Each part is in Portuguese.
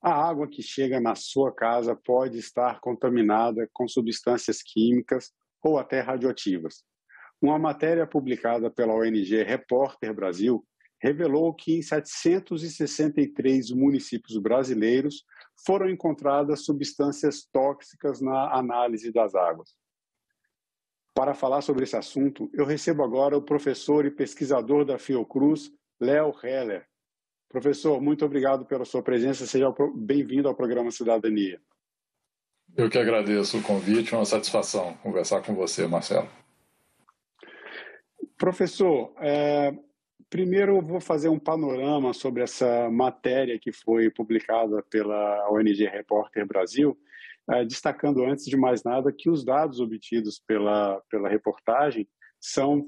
a água que chega na sua casa pode estar contaminada com substâncias químicas ou até radioativas. Uma matéria publicada pela ONG Repórter Brasil revelou que em 763 municípios brasileiros foram encontradas substâncias tóxicas na análise das águas. Para falar sobre esse assunto, eu recebo agora o professor e pesquisador da Fiocruz, Léo Heller. Professor, muito obrigado pela sua presença. Seja bem-vindo ao programa Cidadania. Eu que agradeço o convite, é uma satisfação conversar com você, Marcelo. Professor, primeiro eu vou fazer um panorama sobre essa matéria que foi publicada pela ONG Repórter Brasil, destacando antes de mais nada que os dados obtidos pela reportagem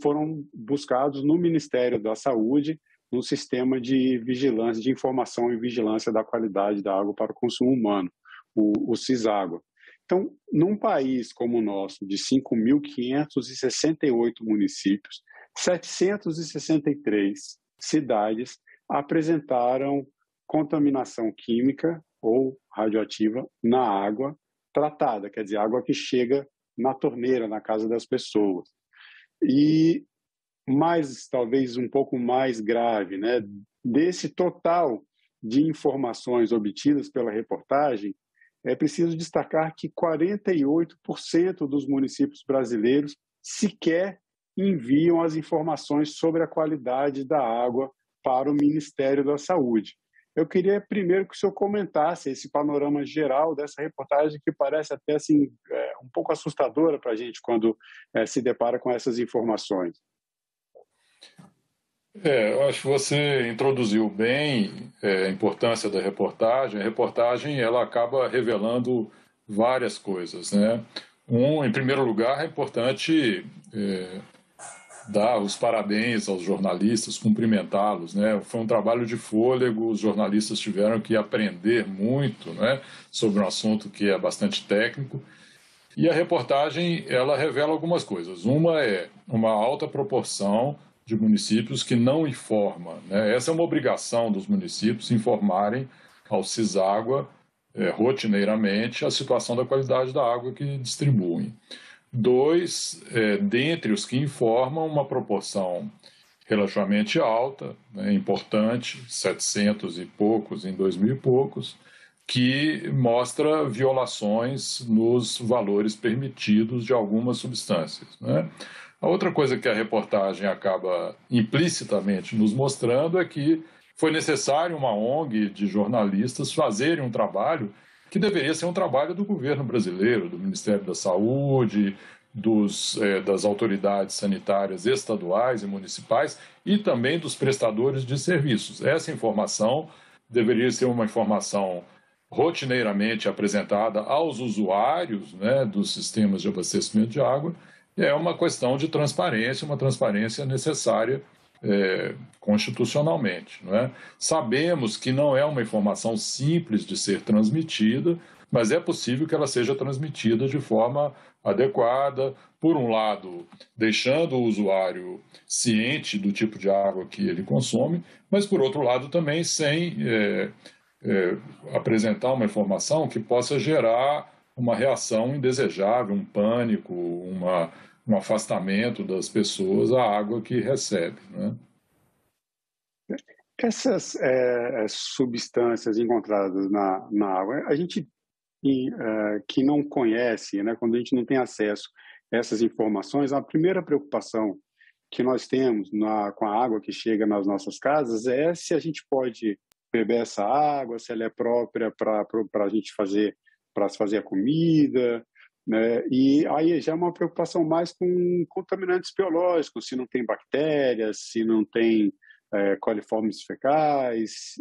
foram buscados no Ministério da Saúde, no sistema de vigilância, de informação e vigilância da qualidade da água para o consumo humano, o CISÁGUA. Então, num país como o nosso, de 5.568 municípios, 763 cidades apresentaram contaminação química ou radioativa na água tratada, quer dizer, água que chega na torneira, na casa das pessoas. E talvez um pouco mais grave, né? Desse total de informações obtidas pela reportagem, é preciso destacar que 48% dos municípios brasileiros sequer enviam as informações sobre a qualidade da água para o Ministério da Saúde. Eu queria primeiro que o senhor comentasse esse panorama geral dessa reportagem, que parece até assim, um pouco assustadora para a gente quando se depara com essas informações. Eu acho que você introduziu bem a importância da reportagem. A reportagem ela acaba revelando várias coisas, né? Em primeiro lugar, é importante dar os parabéns aos jornalistas, cumprimentá-los, né? Foi um trabalho de fôlego, os jornalistas tiveram que aprender muito, né, sobre um assunto que é bastante técnico. E a reportagem ela revela algumas coisas. Uma é uma alta proporção de municípios que não informam, né? Essa é uma obrigação dos municípios informarem ao CISÁGUA rotineiramente a situação da qualidade da água que distribuem. Dois, dentre os que informam, uma proporção relativamente alta, né, importante, 700 e poucos em 2000 e poucos, que mostra violações nos valores permitidos de algumas substâncias, né? A outra coisa que a reportagem acaba implicitamente nos mostrando é que foi necessário uma ONG de jornalistas fazerem um trabalho que deveria ser um trabalho do governo brasileiro, do Ministério da Saúde, das autoridades sanitárias estaduais e municipais e também dos prestadores de serviços. Essa informação deveria ser uma informação rotineiramente apresentada aos usuários, né, dos sistemas de abastecimento de água. É uma questão de transparência, uma transparência necessária constitucionalmente, não é? Sabemos que não é uma informação simples de ser transmitida, mas é possível que ela seja transmitida de forma adequada, por um lado, deixando o usuário ciente do tipo de água que ele consome, mas, por outro lado, também sem apresentar uma informação que possa gerar uma reação indesejável, um pânico, um afastamento das pessoas à água que recebe, né? Essas substâncias encontradas na água, a gente que não conhece, né, quando a gente não tem acesso a essas informações, a primeira preocupação que nós temos com a água que chega nas nossas casas é se a gente pode beber essa água, se ela é própria para a gente fazer, para se fazer a comida, né? E aí já é uma preocupação mais com contaminantes biológicos, se não tem bactérias, se não tem coliformes fecais,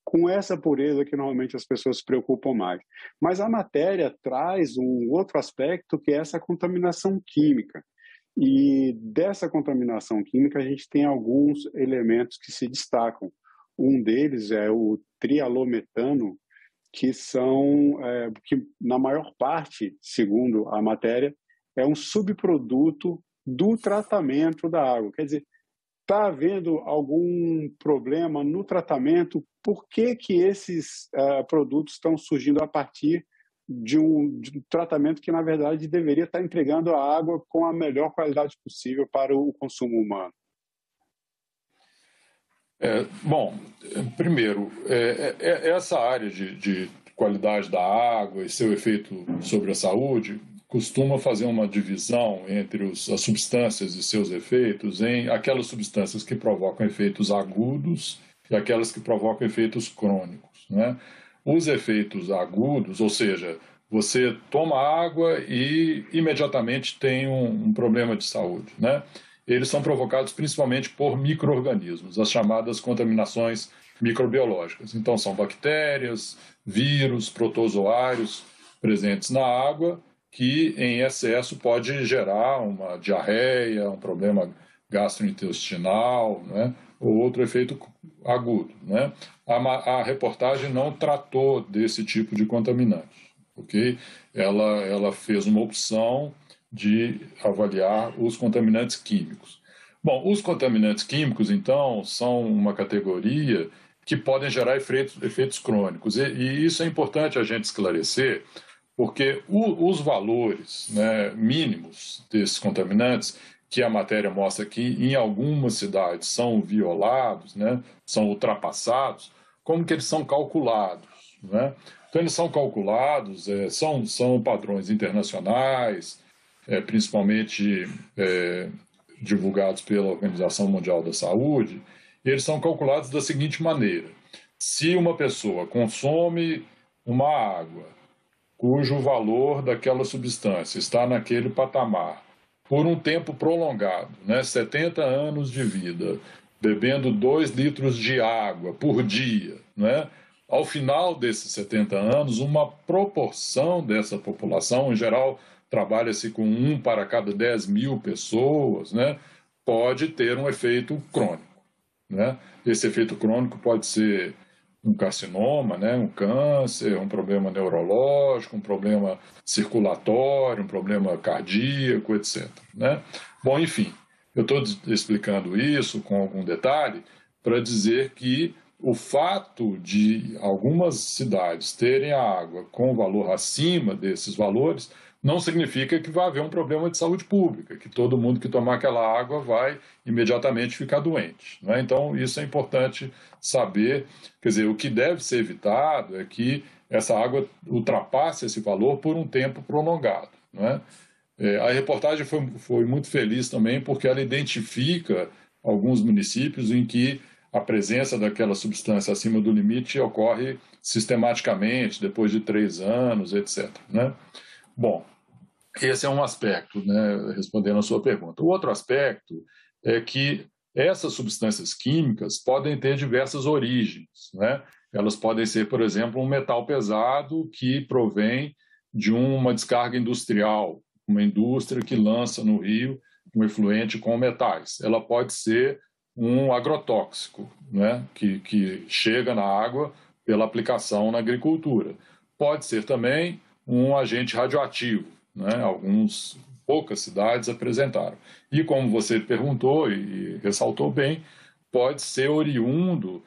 com essa pureza que normalmente as pessoas se preocupam mais. Mas a matéria traz um outro aspecto que é essa contaminação química. E dessa contaminação química a gente tem alguns elementos que se destacam. Um deles é o trialometano, que que na maior parte, segundo a matéria, é um subproduto do tratamento da água. Quer dizer, está havendo algum problema no tratamento? Por que esses produtos estão surgindo a partir de um tratamento que, na verdade, deveria estar entregando a água com a melhor qualidade possível para o consumo humano? Bom, primeiro, essa área de qualidade da água e seu efeito sobre a saúde costuma fazer uma divisão entre as substâncias e seus efeitos em aquelas substâncias que provocam efeitos agudos e aquelas que provocam efeitos crônicos, né? Os efeitos agudos, ou seja, você toma água e imediatamente tem um problema de saúde, né? Eles são provocados principalmente por micro-organismos, as chamadas contaminações microbiológicas. Então, são bactérias, vírus, protozoários presentes na água que, em excesso, pode gerar uma diarreia, um problema gastrointestinal, né? Ou outro efeito agudo, né? A reportagem não tratou desse tipo de contaminante, ok? Ela fez uma opção de avaliar os contaminantes químicos. Bom, os contaminantes químicos, então, são uma categoria que podem gerar efeitos crônicos. E isso é importante a gente esclarecer, porque os valores, né, mínimos desses contaminantes, que a matéria mostra que em algumas cidades são violados, né, são ultrapassados, como que eles são calculados, né? Então, eles são calculados, são padrões internacionais, principalmente divulgados pela Organização Mundial da Saúde, e eles são calculados da seguinte maneira: se uma pessoa consome uma água cujo valor daquela substância está naquele patamar por um tempo prolongado, né, 70 anos de vida, bebendo 2 litros de água por dia, né, ao final desses 70 anos, uma proporção dessa população, em geral, trabalha-se com 1 para cada 10 mil pessoas, né, pode ter um efeito crônico, né? Esse efeito crônico pode ser um carcinoma, né, um câncer, um problema neurológico, um problema circulatório, um problema cardíaco, etc., né? Bom, enfim, eu estou explicando isso com algum detalhe para dizer que o fato de algumas cidades terem a água com valor acima desses valores não significa que vai haver um problema de saúde pública, que todo mundo que tomar aquela água vai imediatamente ficar doente, né? Então, isso é importante saber. Quer dizer, o que deve ser evitado é que essa água ultrapasse esse valor por um tempo prolongado, né? A reportagem foi muito feliz também porque ela identifica alguns municípios em que a presença daquela substância acima do limite ocorre sistematicamente, depois de 3 anos, etc., né? Bom, esse é um aspecto, né, respondendo a sua pergunta. O outro aspecto é que essas substâncias químicas podem ter diversas origens, né? Elas podem ser, por exemplo, um metal pesado que provém de uma descarga industrial, uma indústria que lança no rio um efluente com metais. Ela pode ser um agrotóxico, né, que chega na água pela aplicação na agricultura. Pode ser também um agente radioativo, né? Poucas cidades apresentaram. E como você perguntou e ressaltou bem, pode ser oriundo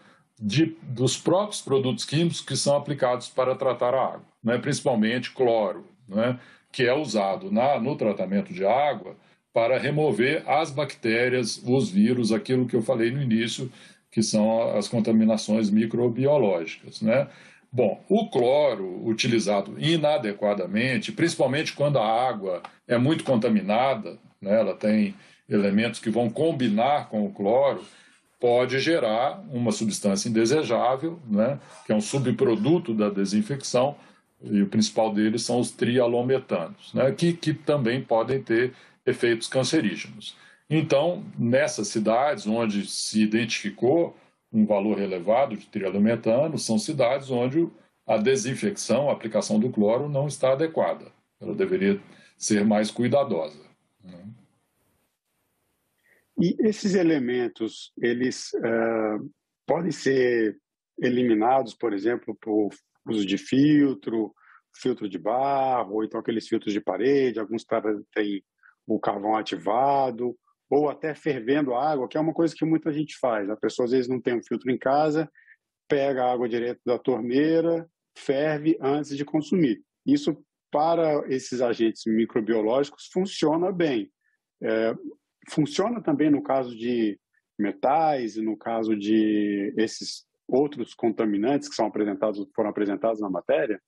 dos próprios produtos químicos que são aplicados para tratar a água, né? Principalmente cloro, né? Que é usado no tratamento de água para remover as bactérias, os vírus, aquilo que eu falei no início, que são as contaminações microbiológicas, né? Bom, o cloro utilizado inadequadamente, principalmente quando a água é muito contaminada, né, ela tem elementos que vão combinar com o cloro, pode gerar uma substância indesejável, né, que é um subproduto da desinfecção, e o principal deles são os trialometanos, né, que também podem ter efeitos cancerígenos. Então, nessas cidades onde se identificou um valor elevado de trialometano, são cidades onde a desinfecção, a aplicação do cloro não está adequada. Ela deveria ser mais cuidadosa, né? E esses elementos, eles podem ser eliminados, por exemplo, por uso de filtro de barro, ou então aqueles filtros de parede, alguns têm o carvão ativado, ou até fervendo a água, que é uma coisa que muita gente faz. A pessoa às vezes não tem um filtro em casa, pega a água direto da torneira, ferve antes de consumir. Isso, para esses agentes microbiológicos, funciona bem. Funciona também no caso de metais e no caso de esses outros contaminantes que foram apresentados na matéria?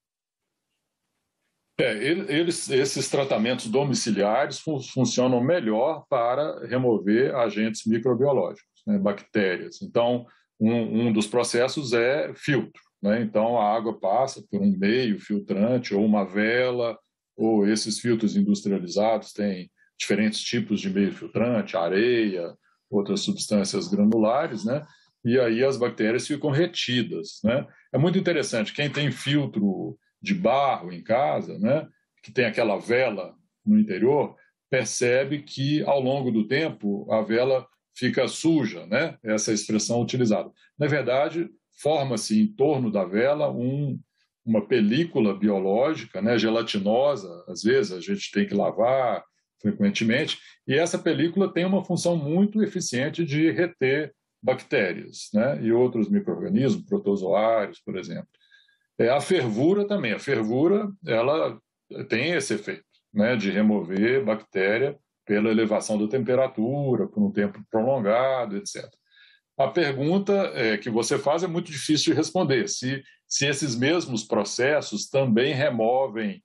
Esses tratamentos domiciliares funcionam melhor para remover agentes microbiológicos, né, bactérias. Então, um dos processos é filtro, né? Então, a água passa por um meio filtrante ou uma vela, ou esses filtros industrializados têm diferentes tipos de meio filtrante, areia, outras substâncias granulares, né? E aí as bactérias ficam retidas, né? É muito interessante, quem tem filtro de barro em casa, né, que tem aquela vela no interior, percebe que ao longo do tempo a vela fica suja, né? Essa expressão utilizada. Na verdade, forma-se em torno da vela uma película biológica, né, gelatinosa, às vezes a gente tem que lavar frequentemente, e essa película tem uma função muito eficiente de reter bactérias, né, e outros micro-organismos, protozoários, por exemplo. A fervura também. A fervura, ela tem esse efeito, né, de remover bactéria pela elevação da temperatura, por um tempo prolongado, etc. A pergunta que você faz é muito difícil de responder. Se esses mesmos processos também removem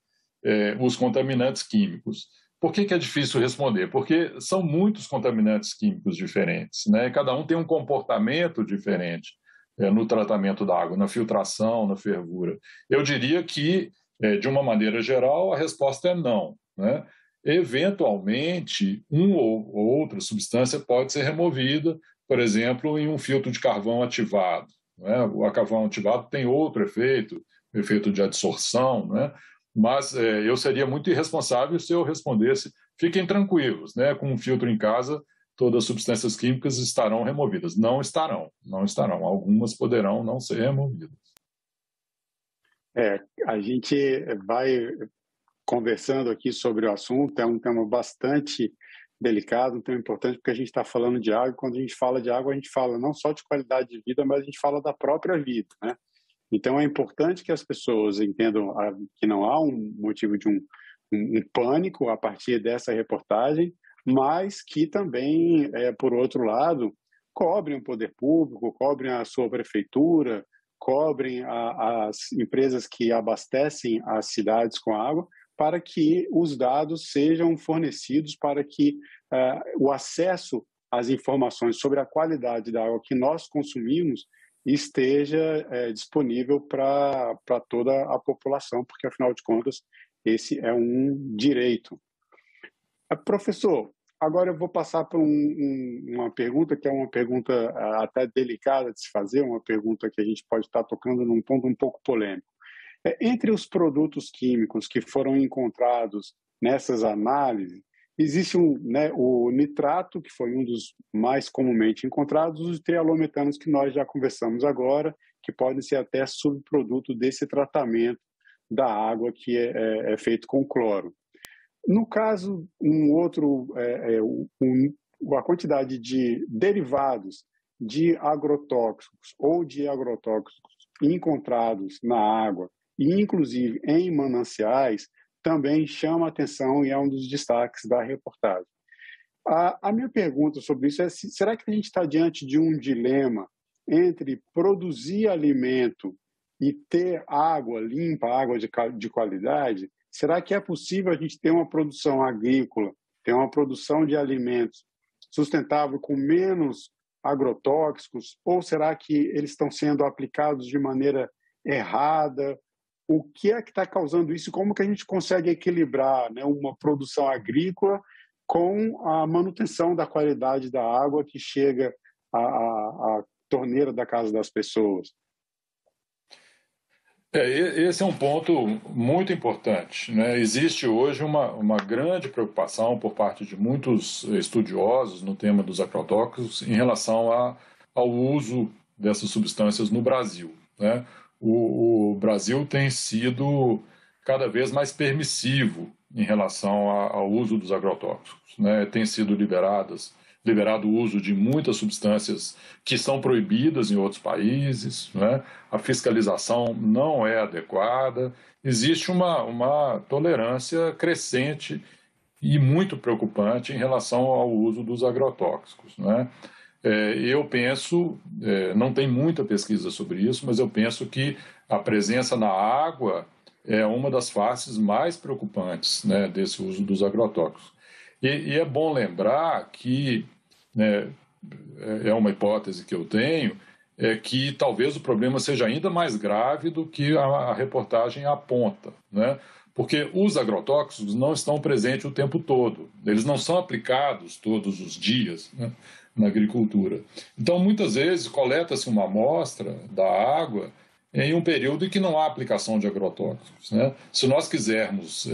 os contaminantes químicos. Por que é difícil responder? Porque são muitos contaminantes químicos diferentes, né? Cada um tem um comportamento diferente no tratamento da água, na filtração, na fervura. Eu diria que, de uma maneira geral, a resposta é não, né? Eventualmente, uma ou outra substância pode ser removida, por exemplo, em um filtro de carvão ativado, né? O carvão ativado tem outro efeito, o efeito de adsorção, né? Mas eu seria muito irresponsável se eu respondesse: fiquem tranquilos, né? Com um filtro em casa, todas as substâncias químicas estarão removidas. Não estarão, não estarão. Algumas poderão não ser removidas. A gente vai conversando aqui sobre o assunto, é um tema bastante delicado, um tema importante, porque a gente está falando de água, e quando a gente fala de água, a gente fala não só de qualidade de vida, mas a gente fala da própria vida, né? Então, é importante que as pessoas entendam que não há um motivo de um pânico a partir dessa reportagem, mas que também, por outro lado, cobrem o poder público, cobrem a sua prefeitura, cobrem as empresas que abastecem as cidades com água, para que os dados sejam fornecidos, para que o acesso às informações sobre a qualidade da água que nós consumimos esteja disponível para toda a população, porque, afinal de contas, esse é um direito. Professor, agora eu vou passar para uma pergunta que é uma pergunta até delicada de se fazer, uma pergunta que a gente pode estar tocando num ponto um pouco polêmico. Entre os produtos químicos que foram encontrados nessas análises, existe o nitrato, que foi um dos mais comumente encontrados, os trialometanos, que nós já conversamos agora, que podem ser até subproduto desse tratamento da água que é feito com cloro. No caso, a quantidade de derivados de agrotóxicos ou de agrotóxicos encontrados na água, e inclusive em mananciais, também chama atenção e é um dos destaques da reportagem. A minha pergunta sobre isso é: será que a gente está diante de um dilema entre produzir alimento e ter água limpa, água de qualidade? Será que é possível a gente ter uma produção agrícola, ter uma produção de alimentos sustentável com menos agrotóxicos? Ou será que eles estão sendo aplicados de maneira errada? O que é que está causando isso? Como que a gente consegue equilibrar, né, uma produção agrícola com a manutenção da qualidade da água que chega à torneira da casa das pessoas? Esse é um ponto muito importante, né? Existe hoje uma grande preocupação por parte de muitos estudiosos no tema dos agrotóxicos em relação ao uso dessas substâncias no Brasil, né? O Brasil tem sido cada vez mais permissivo em relação ao uso dos agrotóxicos, né? Tem sido liberadas liberado o uso de muitas substâncias que são proibidas em outros países, né? A fiscalização não é adequada, existe uma tolerância crescente e muito preocupante em relação ao uso dos agrotóxicos, né? Eu penso, não tem muita pesquisa sobre isso, mas eu penso que a presença na água é uma das faces mais preocupantes, né, desse uso dos agrotóxicos. E é bom lembrar que, né, é uma hipótese que eu tenho, é que talvez o problema seja ainda mais grave do que a reportagem aponta, né? Porque os agrotóxicos não estão presentes o tempo todo, eles não são aplicados todos os dias, né, na agricultura. Então, muitas vezes, coleta-se uma amostra da água em um período em que não há aplicação de agrotóxicos, né? Se nós quisermos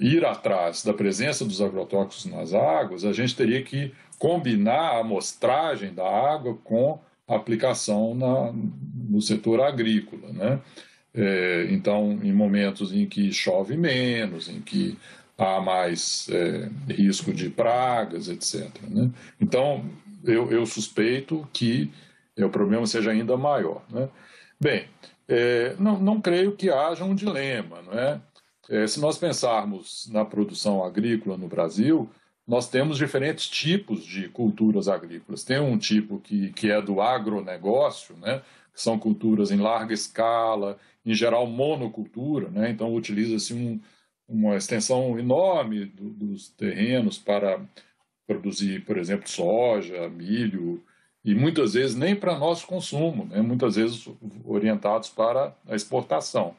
ir atrás da presença dos agrotóxicos nas águas, a gente teria que combinar a amostragem da água com a aplicação no setor agrícola, né? Então, em momentos em que chove menos, em que há mais risco de pragas, etc., né? Então, eu suspeito que o problema seja ainda maior, né? Bem, não creio que haja um dilema, não é? Se nós pensarmos na produção agrícola no Brasil, nós temos diferentes tipos de culturas agrícolas. Tem um tipo que é do agronegócio, né? Que são culturas em larga escala, em geral monocultura, né? Então utiliza-se uma extensão enorme dos terrenos para produzir, por exemplo, soja, milho, e muitas vezes nem para nosso consumo, né? Muitas vezes orientados para a exportação.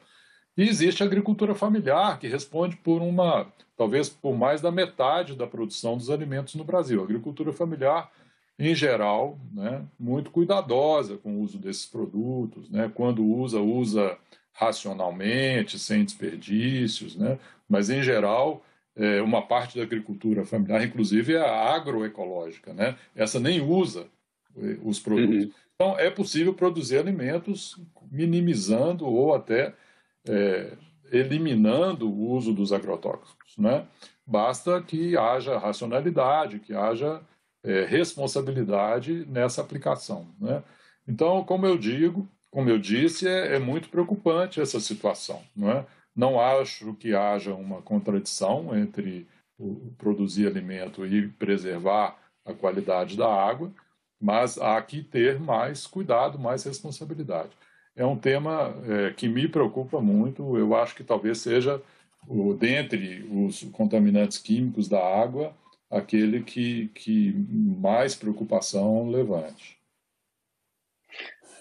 E existe a agricultura familiar, que responde talvez por mais da metade da produção dos alimentos no Brasil. A agricultura familiar, em geral, né, muito cuidadosa com o uso desses produtos, né? Quando usa racionalmente, sem desperdícios, né? Mas, em geral, uma parte da agricultura familiar, inclusive, é a agroecológica, né? Essa nem usa os produtos. Uhum. Então, é possível produzir alimentos minimizando ou até eliminando o uso dos agrotóxicos, né? Basta que haja racionalidade, que haja responsabilidade nessa aplicação, né? Então, como eu disse, é muito preocupante essa situação, não é? Não acho que haja uma contradição entre produzir alimento e preservar a qualidade da água, mas há que ter mais cuidado, mais responsabilidade. É um tema que me preocupa muito. Eu acho que talvez seja, dentre os contaminantes químicos da água, aquele que mais preocupação levante.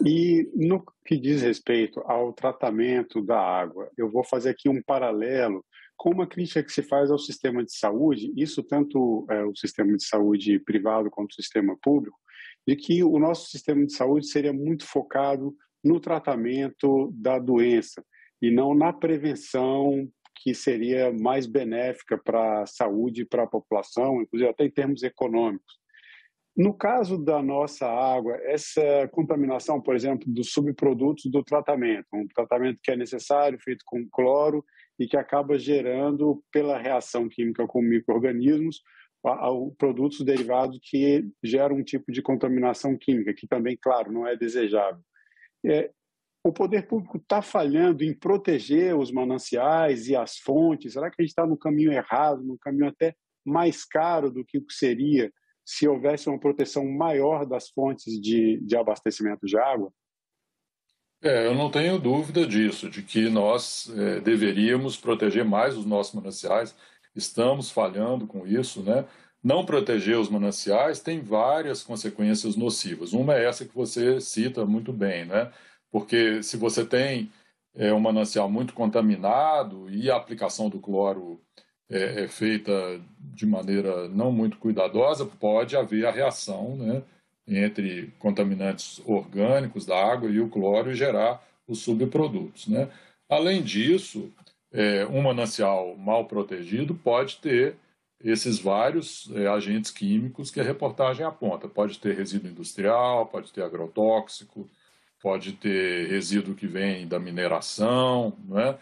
E no que diz respeito ao tratamento da água, eu vou fazer aqui um paralelo com uma crítica que se faz ao sistema de saúde, isso tanto o sistema de saúde privado quanto o sistema público, de que o nosso sistema de saúde seria muito focado no tratamento da doença e não na prevenção, que seria mais benéfica para a saúde e para a população, inclusive até em termos econômicos. No caso da nossa água, essa contaminação, por exemplo, dos subprodutos do tratamento, um tratamento que é necessário, feito com cloro e que acaba gerando, pela reação química com micro-organismos, produtos derivados que geram um tipo de contaminação química, que também, claro, não é desejável. O poder público está falhando em proteger os mananciais e as fontes? Será que a gente está no caminho errado, no caminho até mais caro do que seria se houvesse uma proteção maior das fontes de abastecimento de água? Eu não tenho dúvida disso, de que nós deveríamos proteger mais os nossos mananciais. Estamos falhando com isso, né? Não proteger os mananciais tem várias consequências nocivas. Uma é essa que você cita muito bem, né? Porque se você tem um manancial muito contaminado e a aplicação do cloro é feita de maneira não muito cuidadosa, pode haver a reação, né, entre contaminantes orgânicos da água e o cloro e gerar os subprodutos, né? Além disso, um manancial mal protegido pode ter esses vários agentes químicos que a reportagem aponta. Pode ter resíduo industrial, pode ter agrotóxico, pode ter resíduo que vem da mineração, né?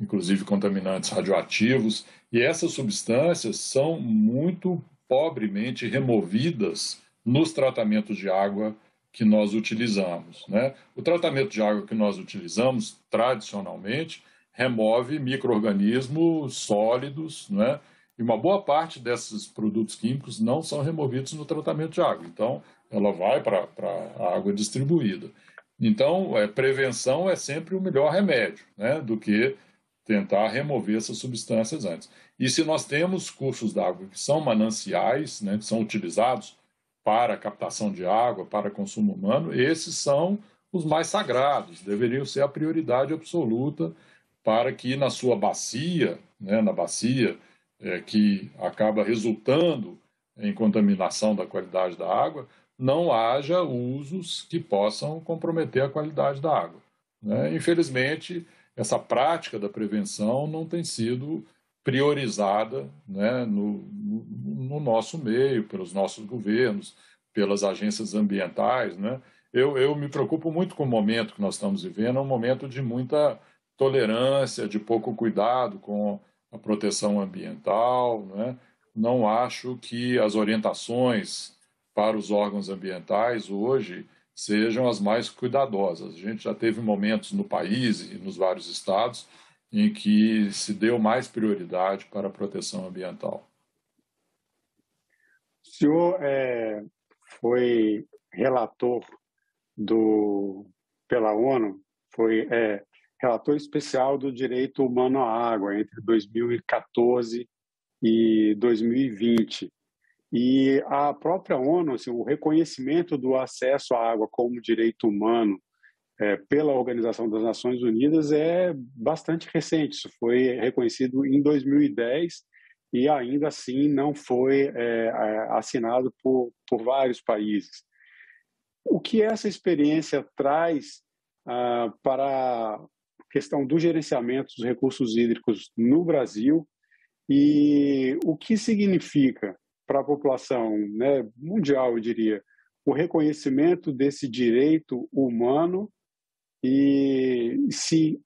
inclusive contaminantes radioativos, e essas substâncias são muito pobremente removidas nos tratamentos de água que nós utilizamos, né? O tratamento de água que nós utilizamos, tradicionalmente, remove micro-organismos sólidos, né? E uma boa parte desses produtos químicos não são removidos no tratamento de água. Então, ela vai para a água distribuída. Então, prevenção é sempre o melhor remédio, né? Do que tentar remover essas substâncias antes. E se nós temos cursos d'água que são mananciais, né, que são utilizados para captação de água, para consumo humano, esses são os mais sagrados, deveriam ser a prioridade absoluta para que na sua bacia, né, na bacia que acaba resultando em contaminação da qualidade da água, não haja usos que possam comprometer a qualidade da água, né? Infelizmente, essa prática da prevenção não tem sido priorizada, né, no nosso meio, pelos nossos governos, pelas agências ambientais, né? Eu me preocupo muito com o momento que nós estamos vivendo, é um momento de muita tolerância, de pouco cuidado com a proteção ambiental, né? Não acho que as orientações para os órgãos ambientais hoje sejam as mais cuidadosas. A gente já teve momentos no país e nos vários estados em que se deu mais prioridade para a proteção ambiental. O senhor foi relator pela ONU, foi relator especial do direito humano à água entre 2014 e 2020. E a própria ONU, assim, o reconhecimento do acesso à água como direito humano pela Organização das Nações Unidas é bastante recente. Isso foi reconhecido em 2010 e ainda assim não foi assinado por vários países. O que essa experiência traz para a questão do gerenciamento dos recursos hídricos no Brasil e o que significa para a população, né, mundial, eu diria, o reconhecimento desse direito humano e se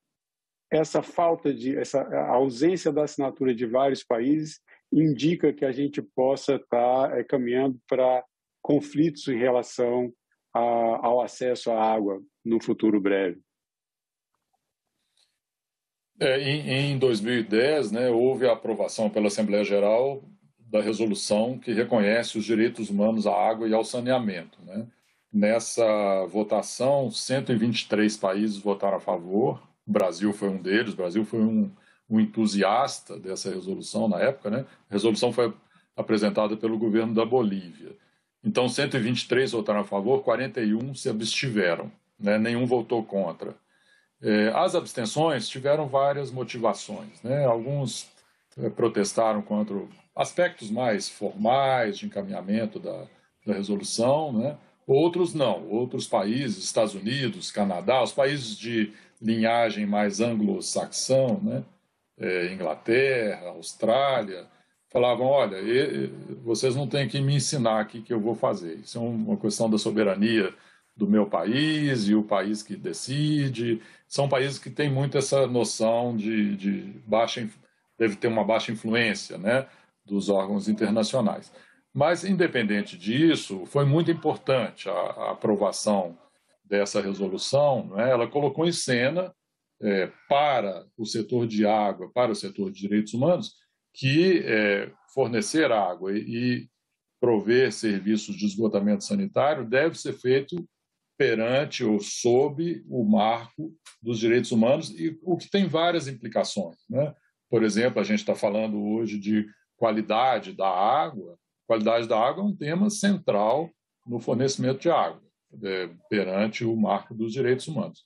essa a ausência da assinatura de vários países indica que a gente possa estar caminhando para conflitos em relação ao acesso à água no futuro breve. Em 2010, né, houve a aprovação pela Assembleia Geral da resolução que reconhece os direitos humanos à água e ao saneamento, né? Nessa votação, 123 países votaram a favor, o Brasil foi um deles, o Brasil foi um entusiasta dessa resolução na época, né? A resolução foi apresentada pelo governo da Bolívia. Então, 123 votaram a favor, 41 se abstiveram, né? Nenhum votou contra. As abstenções tiveram várias motivações, né? Alguns protestaram contra aspectos mais formais de encaminhamento da resolução, né? Outros não, outros países, Estados Unidos, Canadá, os países de linhagem mais anglo-saxão, né? Inglaterra, Austrália, falavam, olha, vocês não têm que me ensinar aqui que eu vou fazer, isso é uma questão da soberania do meu país e o país que decide. São países que têm muito essa noção de deve ter uma baixa influência, né, dos órgãos internacionais. Mas, independente disso, foi muito importante a aprovação dessa resolução, né? Ela colocou em cena para o setor de água, para o setor de direitos humanos, que fornecer água e prover serviços de esgotamento sanitário deve ser feito perante ou sob o marco dos direitos humanos, e o que tem várias implicações, né? Por exemplo, a gente está falando hoje de qualidade da água. Qualidade da água é um tema central no fornecimento de água, perante o marco dos direitos humanos.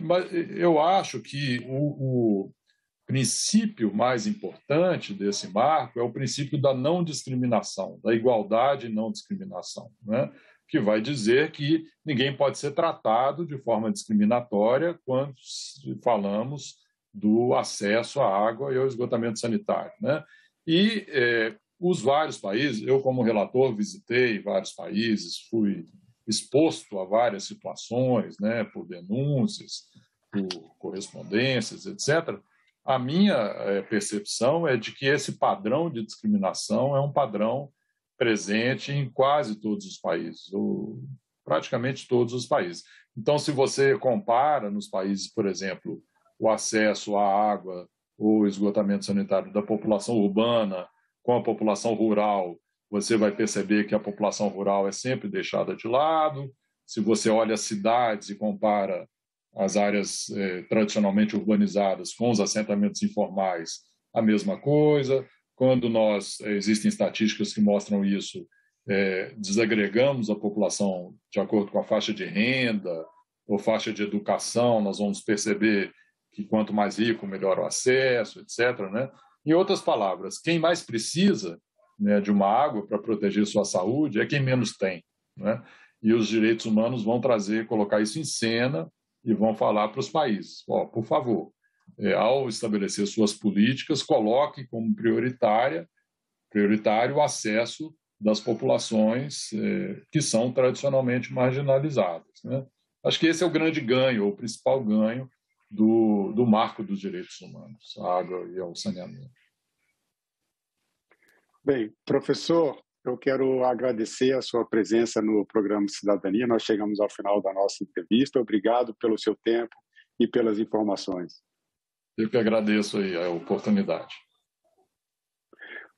Mas eu acho que o princípio mais importante desse marco é o princípio da não discriminação, da igualdade e não discriminação, né? Que vai dizer que ninguém pode ser tratado de forma discriminatória quando falamos do acesso à água e ao esgotamento sanitário, né? E os vários países, eu como relator visitei vários países, fui exposto a várias situações, né, por denúncias, por correspondências, etc., A minha percepção é de que esse padrão de discriminação é um padrão presente em quase todos os países, ou praticamente todos os países. Então, se você compara nos países, por exemplo, o acesso à água ou esgotamento sanitário da população urbana com a população rural, você vai perceber que a população rural é sempre deixada de lado. Se você olha as cidades e compara as áreas tradicionalmente urbanizadas com os assentamentos informais, a mesma coisa. Quando existem estatísticas que mostram isso, desagregamos a população de acordo com a faixa de renda ou faixa de educação, nós vamos perceber que quanto mais rico, melhor o acesso, etc., né? Em outras palavras, quem mais precisa, né, de uma água para proteger sua saúde é quem menos tem, né? E os direitos humanos vão colocar isso em cena e vão falar para os países, por favor, ao estabelecer suas políticas, coloque como prioritário o acesso das populações que são tradicionalmente marginalizadas, né? Acho que esse é o grande ganho, o principal ganho do marco dos direitos humanos, a água e o saneamento. Bem, professor, eu quero agradecer a sua presença no programa Cidadania. Nós chegamos ao final da nossa entrevista. Obrigado pelo seu tempo e pelas informações. Eu que agradeço aí a oportunidade.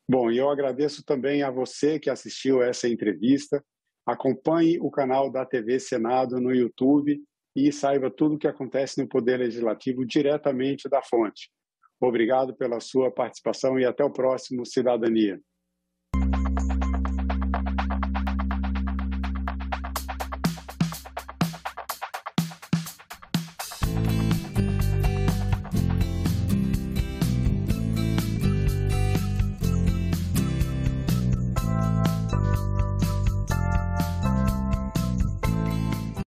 Bom, e eu agradeço também a você que assistiu essa entrevista. Acompanhe o canal da TV Senado no YouTube e saiba tudo o que acontece no Poder Legislativo diretamente da fonte. Obrigado pela sua participação e até o próximo Cidadania.